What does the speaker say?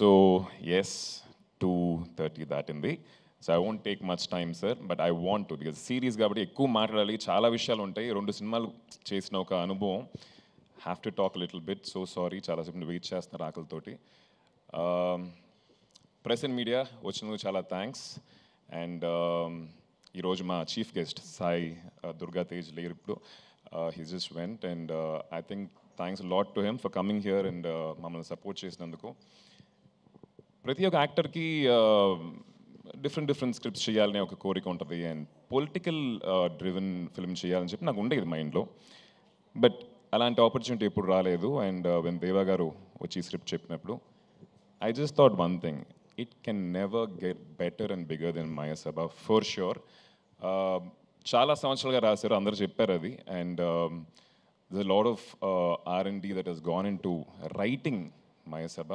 So, yes, 2:30 దాటింది. So I won't take much time sir, but I want to, because series కాబట్టి ఎక్కువ మాట్లాడాలి, చాలా విషయాలు ఉంటాయి. 2 సినిమాలు చేసిన ఒక అనుభవం. Have to talk little bit. So sorry, చాలాసేపు వెయిట్ చేస్తున్నారు ఆకలితోటి. ప్రెస్ అండ్ మీడియా వచ్చినందుకు చాలా థ్యాంక్స్. అండ్ ఈరోజు మా చీఫ్ గెస్ట్ సాయి దుర్గా తేజ్ లేరు ఇప్పుడు. He just went, and I think thanks lot to him for coming here and మమ్మల్ని సపోర్ట్ చేసినందుకు. ప్రతి ఒక్క యాక్టర్కి డిఫరెంట్ స్క్రిప్ట్స్ చేయాలనే ఒక కోరిక ఉంటుంది, అండ్ పొలిటికల్ డ్రివెన్ ఫిల్మ్ చేయాలని చెప్పి నాకు ఉండేది మైండ్లో. బట్ అలాంటి ఆపర్చునిటీ ఎప్పుడు రాలేదు. అండ్ వెన్ దేవా గారు వచ్చి స్క్రిప్ట్ చెప్పినప్పుడు I just thought one thing, it can never get better and bigger than Mayasabha for sure. చాలా సంవత్సరాలుగా రాశారు, అందరూ చెప్పారు అది. And there's a lot of R&D that has gone into writing Mayasabha.